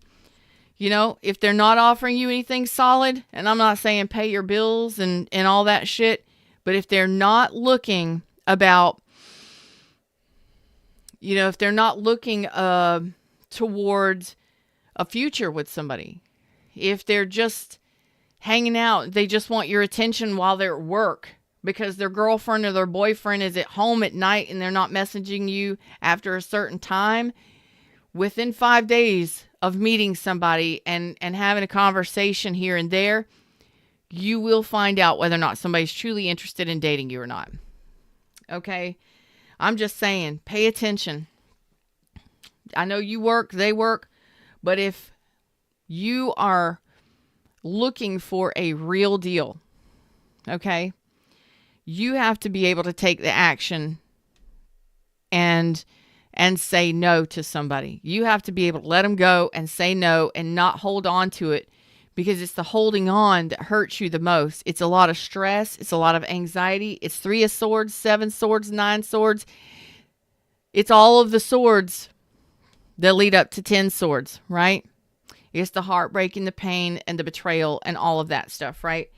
You know, if they're not offering you anything solid, and I'm not saying pay your bills and all that shit, but if they're not looking about, you know, if they're not looking towards a future with somebody, if they're just hanging out, they just want your attention while they're at work because their girlfriend or their boyfriend is at home at night and they're not messaging you after a certain time, within 5 days of meeting somebody and having a conversation here and there, you will find out whether or not somebody's truly interested in dating you or not. Okay? I'm just saying, pay attention. I know you work, they work, but if you are looking for a real deal, okay, you have to be able to take the action and say no to somebody. You have to be able to let them go and say no and not hold on to it, because it's the holding on that hurts you the most. It's a lot of stress. It's a lot of anxiety. It's 3 of swords, 7 swords, 9 swords. It's all of the swords that lead up to 10 swords, right? It's the heartbreak and the pain and the betrayal and all of that stuff, right?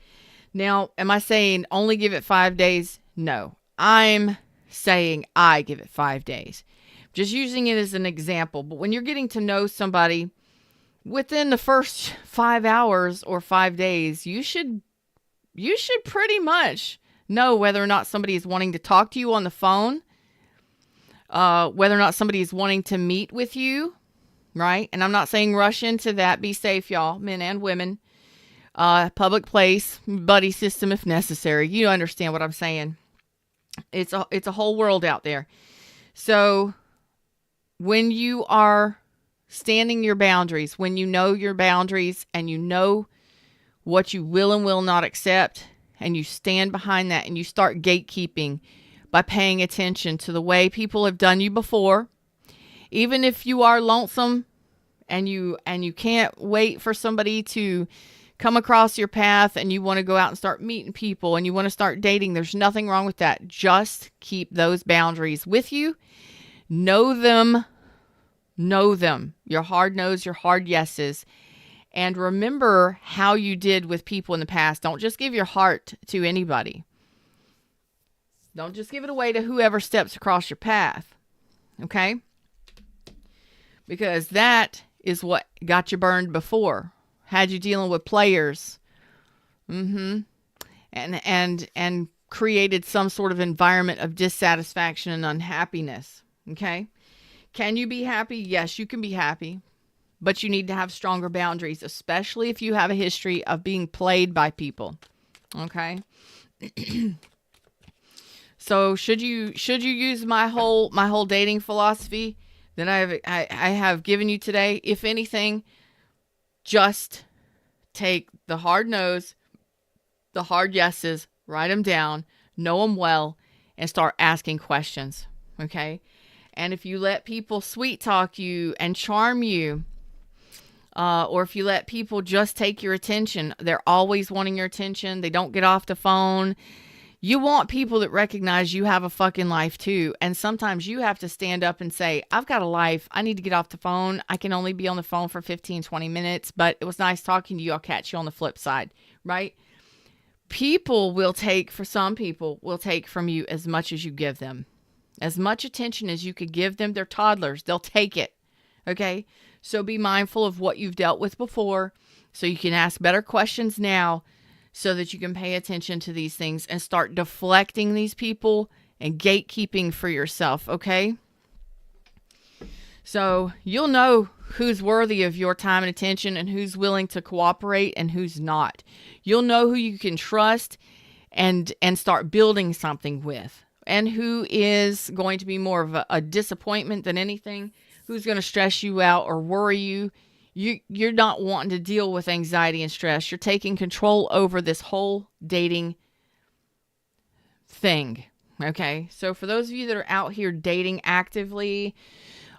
Now, am I saying only give it 5 days? No. I'm saying I give it 5 days. Just using it as an example. But when you're getting to know somebody, within the first 5 hours or 5 days, you should pretty much know whether or not somebody is wanting to talk to you on the phone, whether or not somebody is wanting to meet with you, right? And I'm not saying rush into that. Be safe, y'all, men and women. Public place, buddy system if necessary. You understand what I'm saying. It's a whole world out there. So when you are standing your boundaries, when you know your boundaries and you know what you will and will not accept, and you stand behind that and you start gatekeeping by paying attention to the way people have done you before, even if you are lonesome and you can't wait for somebody to come across your path and you want to go out and start meeting people and you want to start dating, there's nothing wrong with that. Just keep those boundaries with you. Know them. Your hard no's, your hard yeses. And remember how you did with people in the past. Don't just give your heart to anybody. Don't just give it away to whoever steps across your path. Okay? Because that is what got you burned before. Had you dealing with players. And created some sort of environment of dissatisfaction and unhappiness. Okay? Can you be happy? Yes, you can be happy. But you need to have stronger boundaries, especially if you have a history of being played by people. Okay? So should you use my whole dating philosophy that I have given you today? If anything, just take the hard no's, the hard yeses, write them down, know them well, and start asking questions. Okay? And if you let people sweet talk you and charm you, or if you let people just take your attention, they're always wanting your attention. They don't get off the phone. You want people that recognize you have a fucking life too. And sometimes you have to stand up and say, I've got a life. I need to get off the phone. I can only be on the phone for 15, 20 minutes, but it was nice talking to you. I'll catch you on the flip side, right? Some people will take from you as much as you give them. As much attention as you could give them. They're toddlers. They'll take it. Okay? So be mindful of what you've dealt with before so you can ask better questions now so that you can pay attention to these things and start deflecting these people and gatekeeping for yourself. Okay? So you'll know who's worthy of your time and attention and who's willing to cooperate and who's not. You'll know who you can trust and start building something with, and who is going to be more of a disappointment than anything, who's going to stress you out or worry you. You're not wanting to deal with anxiety and stress. You're taking control over this whole dating thing. Okay, so for those of you that are out here dating actively,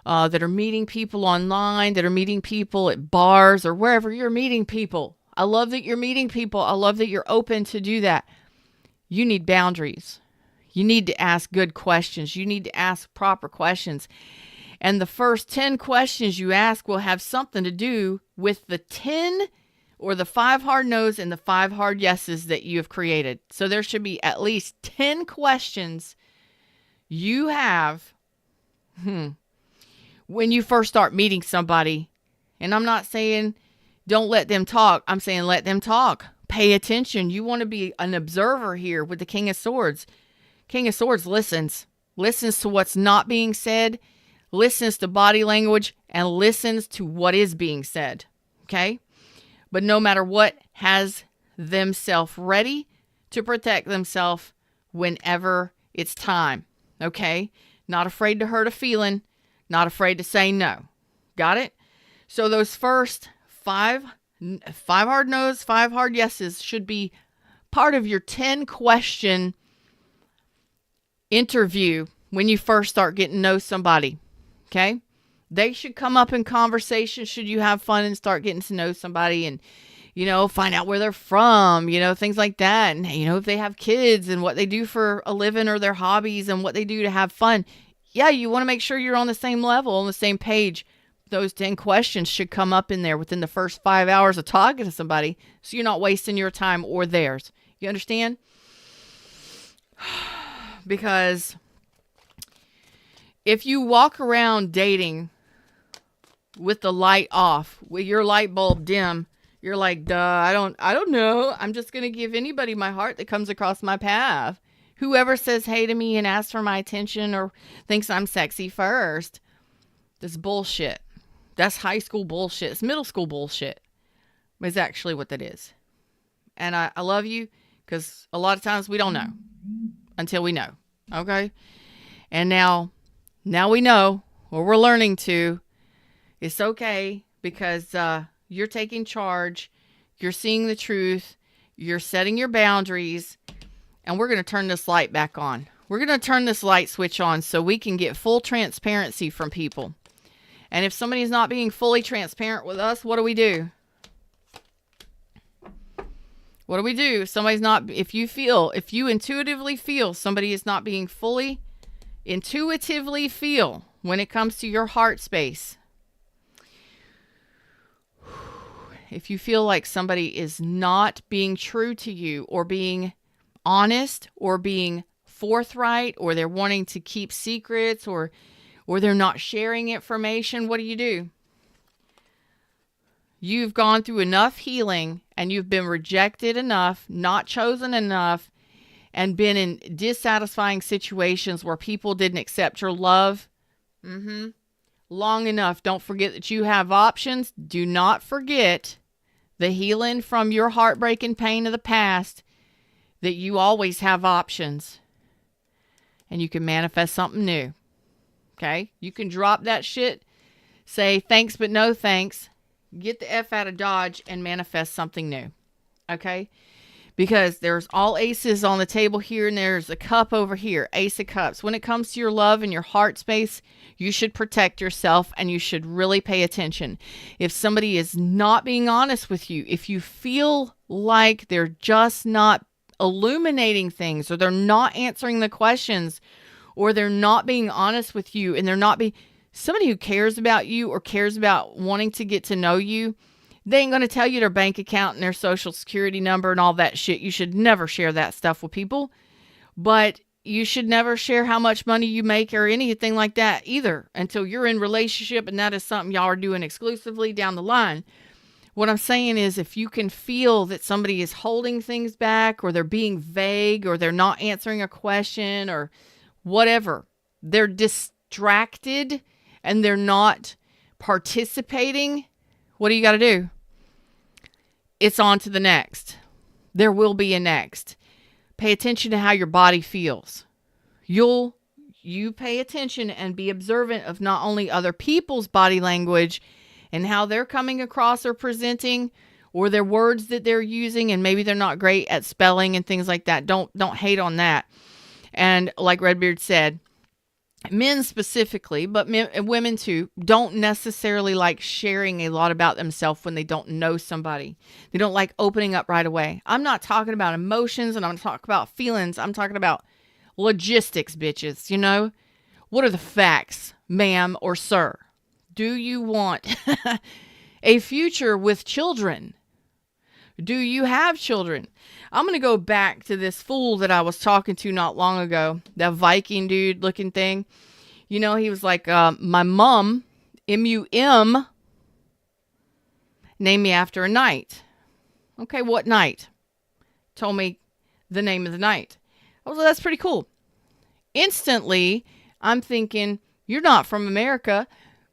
that are meeting people online, that are meeting people at bars or wherever you're meeting people, I love that you're meeting people. I love that you're open to do that. You need boundaries. You need to ask good questions. You need to ask proper questions. And the first 10 questions you ask will have something to do with the 10 or the 5 hard no's and the 5 hard yeses that you have created. So there should be at least 10 questions you have when you first start meeting somebody. And I'm not saying don't let them talk. I'm saying let them talk. Pay attention. You want to be an observer here with the King of Swords. King of Swords listens to what's not being said, listens to body language, and listens to what is being said. Okay? But no matter what, has themselves ready to protect themselves whenever it's time. Okay? Not afraid to hurt a feeling, not afraid to say no. Got it? So those first 5 hard no's, 5 hard yeses should be part of your 10 question interview when you first start getting to know somebody. Okay? They should come up in conversation should you have fun and start getting to know somebody and, find out where they're from, things like that. And, if they have kids and what they do for a living or their hobbies and what they do to have fun. Yeah, you want to make sure you're on the same level, on the same page. Those 10 questions should come up in there within the first 5 hours of talking to somebody so you're not wasting your time or theirs. You understand? Because if you walk around dating with the light off, with your light bulb dim, you're like, duh, I don't know. I'm just going to give anybody my heart that comes across my path. Whoever says hey to me and asks for my attention or thinks I'm sexy first, that's bullshit. That's high school bullshit. It's middle school bullshit. Is actually what that is. And I love you because a lot of times we don't know until we know. Okay? And now we know, or we're learning to. It's okay because you're taking charge. You're seeing the truth. You're setting your boundaries. And we're going to turn this light back on. We're going to turn this light switch on so we can get full transparency from people. And if somebody's not being fully transparent with us, what do we do? What do we do? If you intuitively feel somebody is not being fully, intuitively feel when it comes to your heart space. If you feel like somebody is not being true to you or being honest or being forthright, or they're wanting to keep secrets, or they're not sharing information, what do? You've gone through enough healing and you've been rejected enough, not chosen enough, and been in dissatisfying situations where people didn't accept your love long enough. Don't forget that you have options. Do not forget the healing from your heartbreak and pain of the past, that you always have options and you can manifest something new. Okay? You can drop that shit, say thanks but no thanks, get the F out of Dodge and manifest something new. Okay? Because there's all aces on the table here and there's a cup over here, Ace of Cups. When it comes to your love and your heart space, you should protect yourself and you should really pay attention. If somebody is not being honest with you, if you feel like they're just not illuminating things, or they're not answering the questions, or they're not being honest with you, and they're not being somebody who cares about you or cares about wanting to get to know you, they ain't going to tell you their bank account and their social security number and all that shit. You should never share that stuff with people. But you should never share how much money you make or anything like that either until you're in relationship and that is something y'all are doing exclusively down the line. What I'm saying is, if you can feel that somebody is holding things back, or they're being vague, or they're not answering a question, or whatever, they're distracted and they're not participating, what do you got to do? It's on to the next. There will be a next. Pay attention to how your body feels. You pay attention and be observant of not only other people's body language and how they're coming across or presenting, or their words that they're using, and maybe they're not great at spelling and things like that. Don't hate on that. And like Redbeard said, men specifically, but women too, don't necessarily like sharing a lot about themselves when they don't know somebody. They don't like opening up right away. I'm not talking about emotions, and I'm talking about feelings. I'm talking about logistics, bitches. You know, what are the facts, ma'am or sir? Do you want a future with children? Do you have children? I'm going to go back to this fool that I was talking to not long ago, that Viking dude looking thing. You know, he was like, my mom, M-U-M, named me after a night. Okay, what night? Told me the name of the night. I was like, that's pretty cool. Instantly, I'm thinking, you're not from America.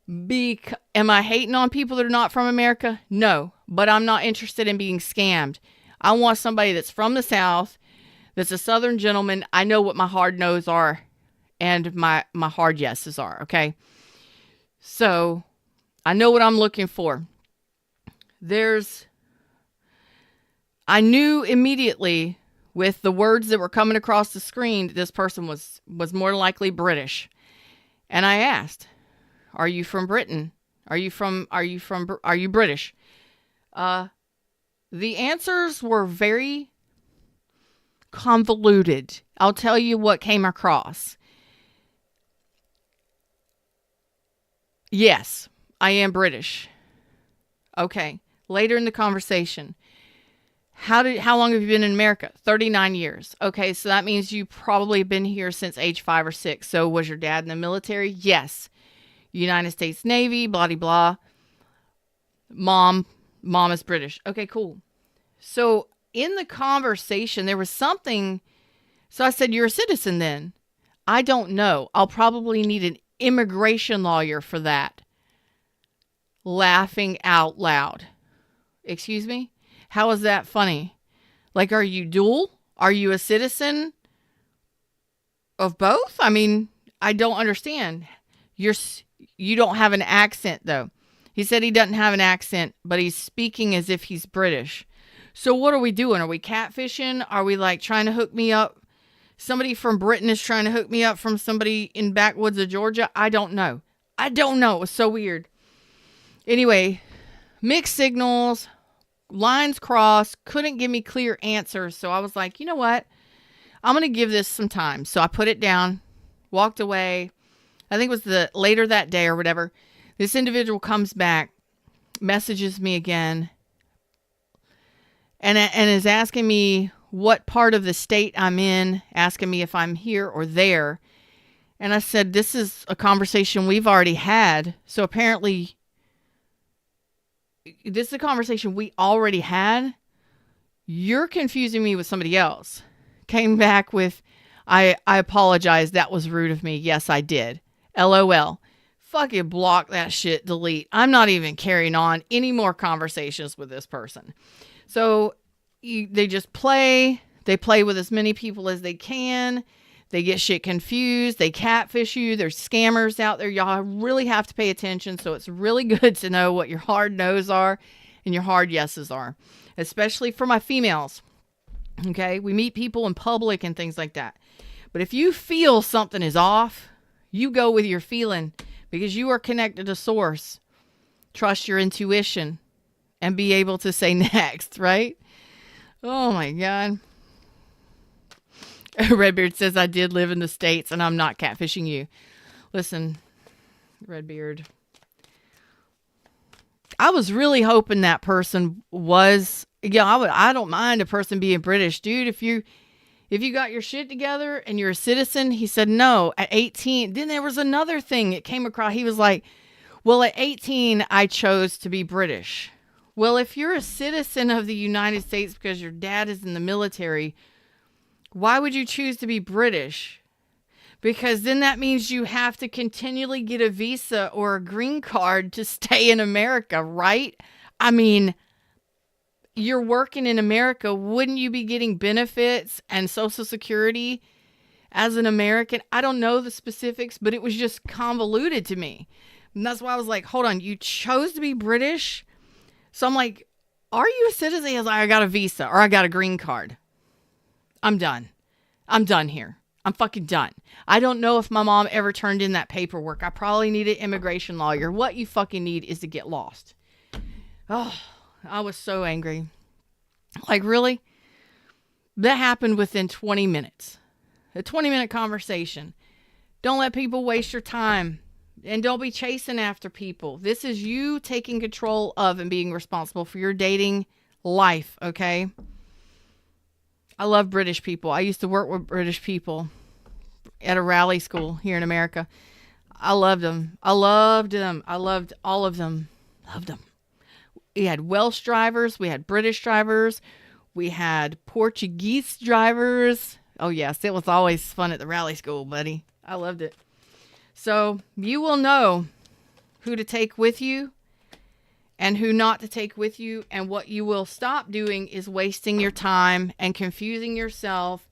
Am I hating on people that are not from America? No, but I'm not interested in being scammed. I want somebody that's from the South, that's a Southern gentleman. I know what my hard no's are and my hard yeses are, okay? So I know what I'm looking for. I knew immediately with the words that were coming across the screen that this person was more than likely British. And I asked, are you from Britain? Are you British? The answers were very convoluted. I'll tell you what came across. Yes, I am British. Okay. Later in the conversation, how long have you been in America? 39 years. Okay, so that means you probably been here since age 5 or 6. So was your dad in the military? Yes. United States Navy, blah, blah, blah. Mom is British. Okay, cool. So in the conversation, there was something. So I said, you're a citizen then? I don't know. I'll probably need an immigration lawyer for that. Laughing out loud. Excuse me? How is that funny? Like, are you dual? Are you a citizen of both? I mean, I don't understand. You don't have an accent, though. He said he doesn't have an accent, but he's speaking as if he's British. So what are we doing? Are we catfishing? Are we like trying to hook me up? Somebody from Britain is trying to hook me up from somebody in backwoods of Georgia? I don't know. It was so weird. Anyway, mixed signals, lines crossed, couldn't give me clear answers. So I was like, you know what? I'm going to give this some time. So I put it down, walked away. I think it was later that day or whatever. This individual comes back, messages me again, and is asking me what part of the state I'm in, asking me if I'm here or there. And I said, this is a conversation we've already had. So apparently, this is a conversation we already had. You're confusing me with somebody else. Came back with, I apologize. That was rude of me. Yes, I did. LOL. Fucking block that shit. Delete. I'm not even carrying on any more conversations with this person. So they just play. They play with as many people as they can. They get shit confused. They catfish you. There's scammers out there. Y'all really have to pay attention. So it's really good to know what your hard no's are and your hard yeses are, especially for my females. Okay. We meet people in public and things like that. But if you feel something is off, you go with your feeling because you are connected to source. Trust your intuition and be able to say next, right? Oh my God. Redbeard says, I did live in the States and I'm not catfishing you. Listen, Redbeard, I was really hoping that person was, I don't mind a person being British. Dude, if you got your shit together and you're a citizen, he said no. At 18, then there was another thing that came across. He was like, well, at 18, I chose to be British. Well, if you're a citizen of the United States because your dad is in the military, why would you choose to be British? because then that means you have to continually get a visa or a green card to stay in America, right? I mean, you're working in America. Wouldn't you be getting benefits and Social Security as an American? I don't know the specifics, but it was just convoluted to me. And that's why I was like, hold on, you chose to be British? So I'm like, are you a citizen? He was like, I got a visa or I got a green card. I'm done. I'm done here. I'm fucking done. I don't know if my mom ever turned in that paperwork. I probably need an immigration lawyer. What you fucking need is to get lost. Oh, I was so angry. Like, really? That happened within 20 minutes. A 20-minute conversation. Don't let people waste your time. And don't be chasing after people. This is you taking control of and being responsible for your dating life, okay? I love British people. I used to work with British people at a rally school here in America. I loved them. I loved them. I loved all of them. Loved them. We had Welsh drivers. We had British drivers. We had Portuguese drivers. Oh, yes. It was always fun at the rally school, buddy. I loved it. So you will know who to take with you and who not to take with you. And what you will stop doing is wasting your time and confusing yourself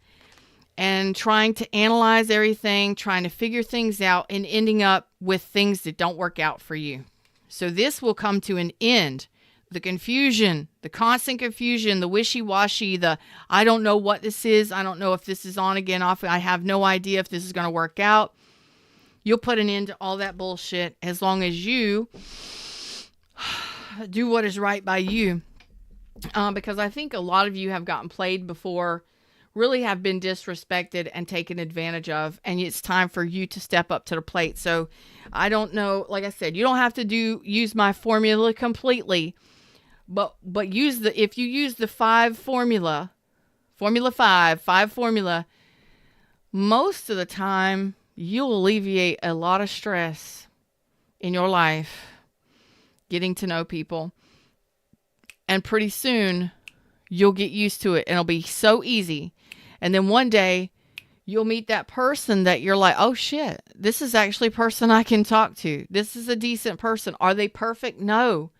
and trying to analyze everything, trying to figure things out and ending up with things that don't work out for you. So this will come to an end. The confusion, the constant confusion, the wishy-washy, the I don't know what this is. I don't know if this is on again, off. I have no idea if this is going to work out. You'll put an end to all that bullshit as long as you do what is right by you. Because I think a lot of you have gotten played before, really have been disrespected and taken advantage of. And it's time for you to step up to the plate. So I don't know. Like I said, you don't have to use my formula completely. But if you use the 5 formula, formula 5 formula, most of the time, you'll alleviate a lot of stress in your life, getting to know people. And pretty soon, you'll get used to it. And it'll be so easy. And then one day, you'll meet that person that you're like, oh shit, this is actually a person I can talk to. This is a decent person. Are they perfect? No.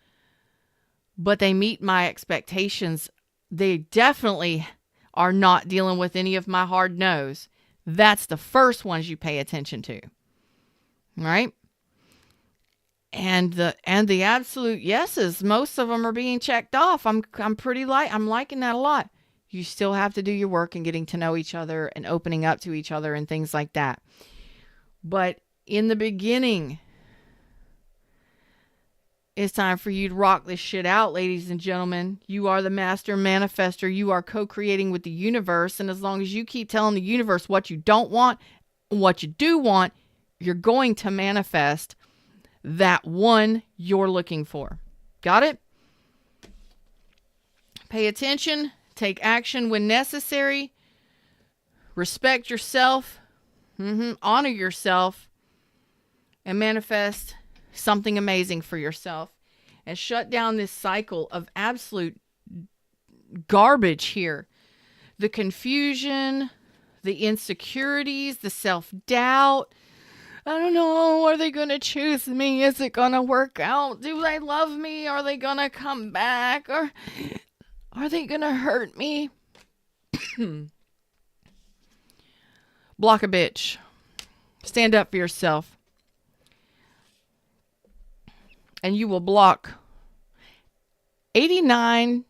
But they meet my expectations. They definitely are not dealing with any of my hard no's. That's the first ones you pay attention to. Right? And the absolute yeses, most of them are being checked off. I'm liking that a lot. You still have to do your work and getting to know each other and opening up to each other and things like that. But in the beginning, it's time for you to rock this shit out, ladies and gentlemen. You are the master manifester. You are co-creating with the universe. And as long as you keep telling the universe what you don't want, what you do want, you're going to manifest that one you're looking for. Got it? Pay attention. Take action when necessary. Respect yourself. Honor yourself. And manifest something amazing for yourself. And shut down this cycle of absolute garbage here. The confusion, the insecurities, the self-doubt. I don't know. Are they going to choose me? Is it going to work out? Do they love me? Are they going to come back? Or are they going to hurt me? Block a bitch. Stand up for yourself. And you will block 89%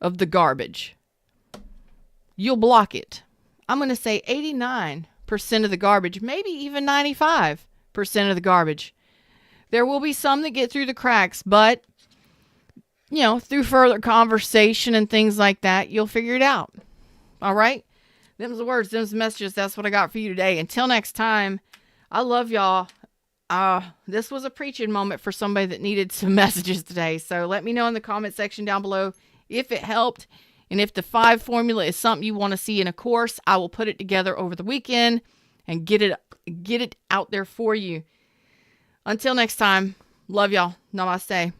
of the garbage. You'll block it. I'm going to say 89% of the garbage, maybe even 95% of the garbage. There will be some that get through the cracks, but, through further conversation and things like that, you'll figure it out. All right? Them's the words, them's the messages. That's what I got for you today. Until next time, I love y'all. This was a preaching moment for somebody that needed some messages today. So let me know in the comment section down below if it helped. And if the 5 formula is something you want to see in a course, I will put it together over the weekend and get it out there for you. Until next time, love y'all. Namaste.